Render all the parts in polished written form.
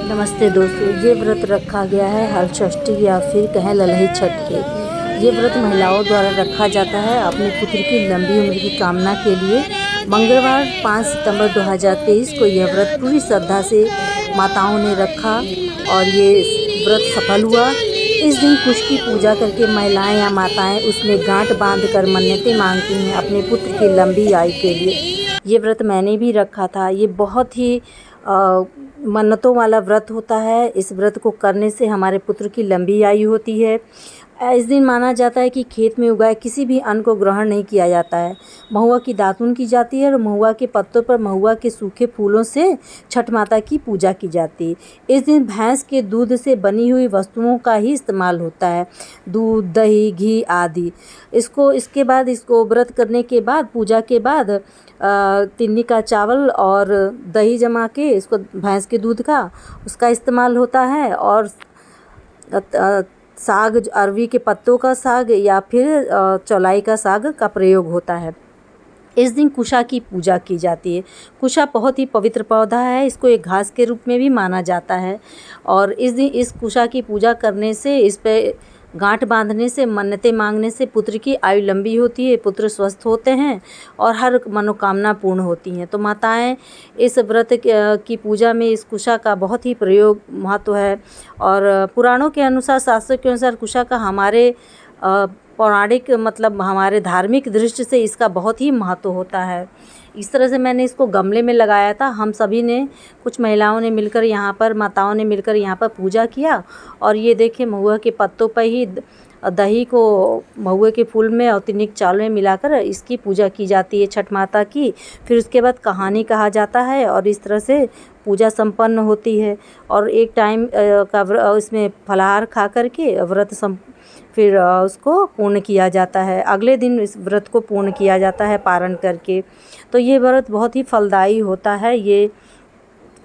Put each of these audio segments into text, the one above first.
नमस्ते दोस्तों, ये व्रत रखा गया है हल षष्ठी या फिर कहें ललही छठ के। ये व्रत महिलाओं द्वारा रखा जाता है अपने पुत्र की लंबी उम्र की कामना के लिए। मंगलवार 5 सितंबर 2023 को यह व्रत पूरी श्रद्धा से माताओं ने रखा और ये व्रत सफल हुआ। इस दिन कुश की पूजा करके महिलाएं या माताएं उसमें गांठ बांधकर मन्नतें मांगती हैं अपने पुत्र की लंबी आयु के लिए। ये व्रत मैंने भी रखा था। ये बहुत ही मन्नतों वाला व्रत होता है। इस व्रत को करने से हमारे पुत्र की लंबी आयु होती है। इस दिन माना जाता है कि खेत में उगाए किसी भी अन्न को ग्रहण नहीं किया जाता है। महुआ की दातुन की जाती है और महुआ के पत्तों पर महुआ के सूखे फूलों से छठ माता की पूजा की जाती है। इस दिन भैंस के दूध से बनी हुई वस्तुओं का ही इस्तेमाल होता है, दूध, दही, घी आदि। इसके बाद इसको व्रत करने के बाद, पूजा के बाद तिन्नी का चावल और दही जमा के इसको भैंस के दूध का उसका इस्तेमाल होता है। और साग, अरवी के पत्तों का साग या फिर चौलाई का साग का प्रयोग होता है। इस दिन कुशा की पूजा की जाती है। कुशा बहुत ही पवित्र पौधा है। इसको एक घास के रूप में भी माना जाता है और इस दिन इस कुशा की पूजा करने से, इस पे गांठ बांधने से, मन्नतें मांगने से पुत्र की आयु लंबी होती है, पुत्र स्वस्थ होते हैं और हर मनोकामना पूर्ण होती हैं। तो माताएं इस व्रत की पूजा में इस कुशा का बहुत ही प्रयोग महत्व है। और पुराणों के अनुसार, शास्त्रों के अनुसार कुशा का हमारे पौराणिक मतलब हमारे धार्मिक दृष्टि से इसका बहुत ही महत्व होता है। इस तरह से मैंने इसको गमले में लगाया था। हम सभी ने, कुछ महिलाओं ने मिलकर यहाँ पर, माताओं ने मिलकर यहाँ पर पूजा किया। और ये देखिए, महुआ के पत्तों पर ही दही को महुए के फूल में और तिन्नी के चावल में मिलाकर इसकी पूजा की जाती है छठ माता की। फिर उसके बाद कहानी कहा जाता है और इस तरह से पूजा संपन्न होती है। और एक टाइम का इसमें फलाहार खा करके व्रत फिर उसको पूर्ण किया जाता है। अगले दिन इस व्रत को पूर्ण किया जाता है पारण करके। तो ये व्रत बहुत ही फलदायी होता है। ये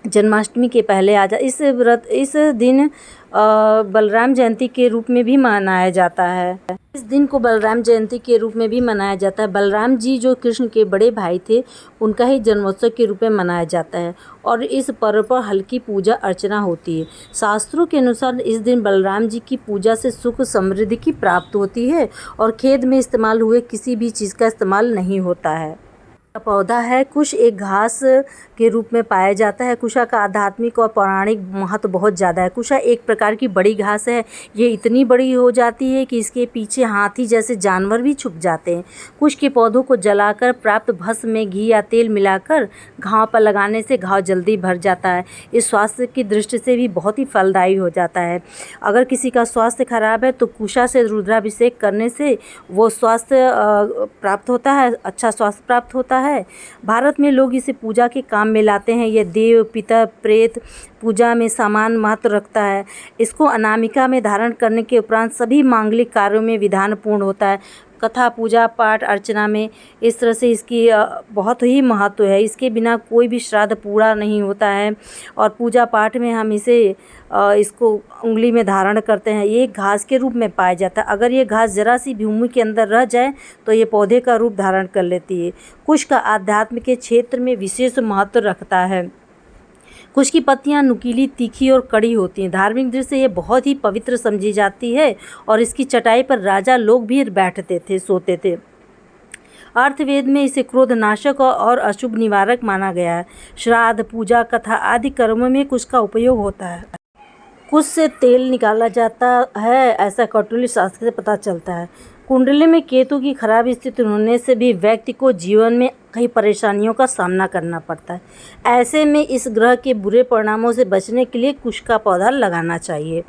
जन्माष्टमी के पहले इस दिन बलराम जयंती के रूप में भी मनाया जाता है। इस दिन को बलराम जयंती के रूप में भी मनाया जाता है। बलराम जी जो कृष्ण के बड़े भाई थे, उनका ही जन्मोत्सव के रूप में मनाया जाता है और इस पर्व पर हल्की पूजा अर्चना होती है। शास्त्रों के अनुसार इस दिन बलराम जी की पूजा से सुख समृद्धि की प्राप्ति होती है और खेत में इस्तेमाल हुए किसी भी चीज़ का इस्तेमाल नहीं होता है। पौधा है कुश, एक घास के रूप में पाया जाता है। कुशा का आध्यात्मिक और पौराणिक महत्व बहुत ज़्यादा है। कुशा एक प्रकार की बड़ी घास है। ये इतनी बड़ी हो जाती है कि इसके पीछे हाथी जैसे जानवर भी छुप जाते हैं। कुश के पौधों को जलाकर प्राप्त भस्म में घी या तेल मिलाकर घाव पर लगाने से घाव जल्दी भर जाता है। इस स्वास्थ्य की दृष्टि से भी बहुत ही फलदायी हो जाता है। अगर किसी का स्वास्थ्य खराब है तो कुशा से रुद्राभिषेक करने से वो स्वास्थ्य प्राप्त होता है, अच्छा स्वास्थ्य प्राप्त होता है। भारत में लोग इसे पूजा के काम में लाते हैं। यह देव, पितर, प्रेत पूजा में समान महत्व रखता है। इसको अनामिका में धारण करने के उपरांत सभी मांगलिक कार्यों में विधान पूर्ण होता है। कथा, पूजा पाठ, अर्चना में इस तरह से इसकी बहुत ही महत्व है। इसके बिना कोई भी श्राद्ध पूरा नहीं होता है। और पूजा पाठ में हम इसको उंगली में धारण करते हैं। ये घास के रूप में पाया जाता है। अगर ये घास जरा सी भूमि के अंदर रह जाए तो ये पौधे का रूप धारण कर लेती है। कुश का आध्यात्म के क्षेत्र में विशेष महत्व रखता है। कुश की पत्तियां नुकीली, तीखी और कड़ी होती हैं। धार्मिक दृष्टि से ये बहुत ही पवित्र समझी जाती है और इसकी चटाई पर राजा लोग भी बैठते थे, सोते थे। अर्थवेद में इसे क्रोधनाशक और अशुभ निवारक माना गया है। श्राद्ध, पूजा, कथा आदि कर्मों में कुश का उपयोग होता है। कुश से तेल निकाला जाता है, ऐसा कौटिल्य शास्त्र से पता चलता है। कुंडली में केतु की खराब स्थिति होने से भी व्यक्ति को जीवन में कई परेशानियों का सामना करना पड़ता है। ऐसे में इस ग्रह के बुरे परिणामों से बचने के लिए कुश का पौधा लगाना चाहिए।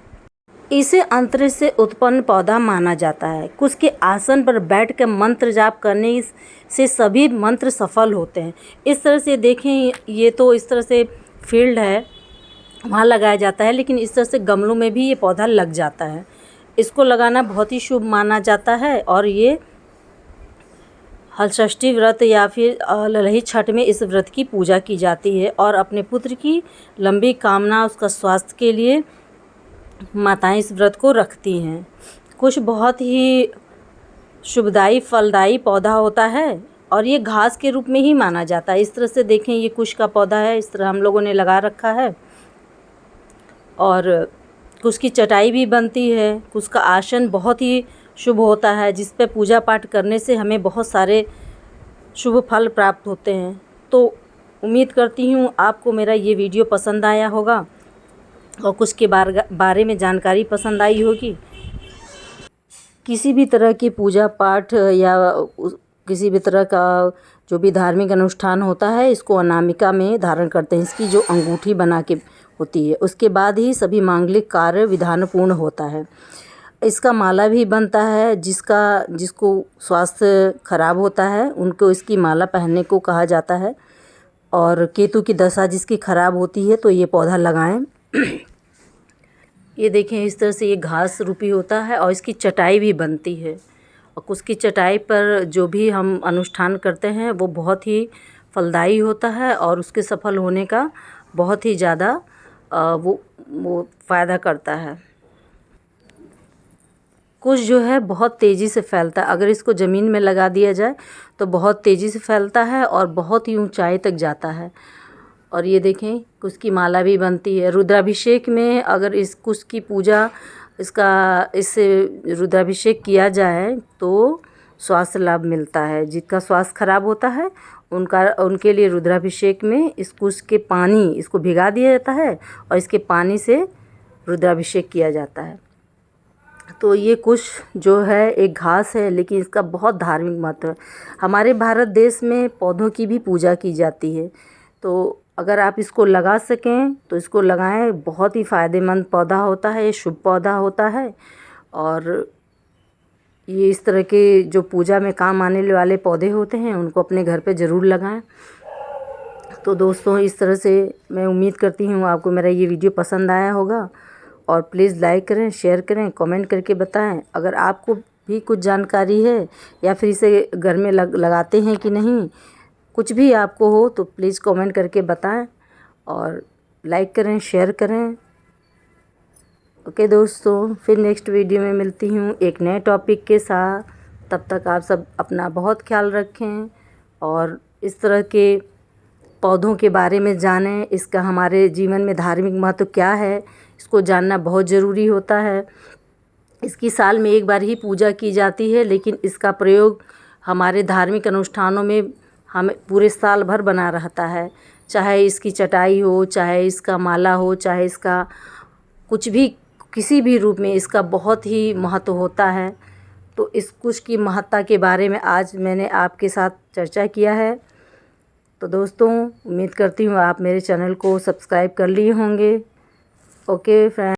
इसे अंतरिक्ष से उत्पन्न पौधा माना जाता है। कुश के आसन पर बैठकर मंत्र जाप करने से सभी मंत्र सफल होते हैं। इस तरह से देखें, ये तो इस तरह से फील्ड है, वहाँ लगाया जाता है, लेकिन इस तरह से गमलों में भी ये पौधा लग जाता है। इसको लगाना बहुत ही शुभ माना जाता है और ये हलषष्ठी व्रत या फिर ललही छठ में इस व्रत की पूजा की जाती है और अपने पुत्र की लंबी कामना, उसका स्वास्थ्य के लिए माताएं इस व्रत को रखती हैं। कुश बहुत ही शुभदायी फलदायी पौधा होता है और ये घास के रूप में ही माना जाता है। इस तरह से देखें, ये कुश का पौधा है, इस तरह हम लोगों ने लगा रखा है और कुश की चटाई भी बनती है। कुश का आसन बहुत ही शुभ होता है, जिस पे पूजा पाठ करने से हमें बहुत सारे शुभ फल प्राप्त होते हैं। तो उम्मीद करती हूँ आपको मेरा ये वीडियो पसंद आया होगा और कुश के बारे में जानकारी पसंद आई होगी। किसी भी तरह की पूजा पाठ या किसी भी तरह का जो भी धार्मिक अनुष्ठान होता है, इसको अनामिका में धारण करते हैं। इसकी जो अंगूठी बना के होती है, उसके बाद ही सभी मांगलिक कार्य विधानपूर्ण होता है। इसका माला भी बनता है। जिसको स्वास्थ्य खराब होता है, उनको इसकी माला पहनने को कहा जाता है। और केतु की दशा जिसकी खराब होती है, तो ये पौधा लगाएं। ये देखें, इस तरह से ये घास रूपी होता है और इसकी चटाई भी बनती है और उसकी चटाई पर जो भी हम अनुष्ठान करते हैं वो बहुत ही फलदायी होता है और उसके सफल होने का बहुत ही ज़्यादा वो फ़ायदा करता है। कुश जो है बहुत तेज़ी से फैलता है। अगर इसको ज़मीन में लगा दिया जाए तो बहुत तेज़ी से फैलता है और बहुत ही ऊंचाई तक जाता है। और ये देखें, कुश की माला भी बनती है। रुद्राभिषेक में अगर इस कुश की पूजा इससे रुद्राभिषेक किया जाए तो स्वास्थ्य लाभ मिलता है। जिसका स्वास्थ्य खराब होता है उनके लिए रुद्राभिषेक में इस कुश के पानी इसको भिगा दिया जाता है और इसके पानी से रुद्राभिषेक किया जाता है। तो ये कुश जो है एक घास है, लेकिन इसका बहुत धार्मिक महत्व है। हमारे भारत देश में पौधों की भी पूजा की जाती है, तो अगर आप इसको लगा सकें तो इसको लगाएं। बहुत ही फ़ायदेमंद पौधा होता है, ये शुभ पौधा होता है और ये इस तरह के जो पूजा में काम आने वाले पौधे होते हैं उनको अपने घर पे ज़रूर लगाएं। तो दोस्तों, इस तरह से मैं उम्मीद करती हूँ आपको मेरा ये वीडियो पसंद आया होगा और प्लीज़ लाइक करें, शेयर करें, कमेंट करके बताएं। अगर आपको भी कुछ जानकारी है या फिर इसे घर में लगाते हैं कि नहीं, कुछ भी आपको हो तो प्लीज़ कमेंट करके बताएं और लाइक करें, शेयर करें। ओके दोस्तों, फिर नेक्स्ट वीडियो में मिलती हूँ एक नए टॉपिक के साथ। तब तक आप सब अपना बहुत ख्याल रखें और इस तरह के पौधों के बारे में जानें। इसका हमारे जीवन में धार्मिक महत्व क्या है, इसको जानना बहुत ज़रूरी होता है। इसकी साल में एक बार ही पूजा की जाती है, लेकिन इसका प्रयोग हमारे धार्मिक अनुष्ठानों में हमें पूरे साल भर बना रहता है। चाहे इसकी चटाई हो, चाहे इसका माला हो, चाहे इसका कुछ भी किसी भी रूप में इसका बहुत ही महत्व होता है। तो इस कुश की महत्ता के बारे में आज मैंने आपके साथ चर्चा किया है। तो दोस्तों, उम्मीद करती हूँ आप मेरे चैनल को सब्सक्राइब कर लिए होंगे। Okay friend.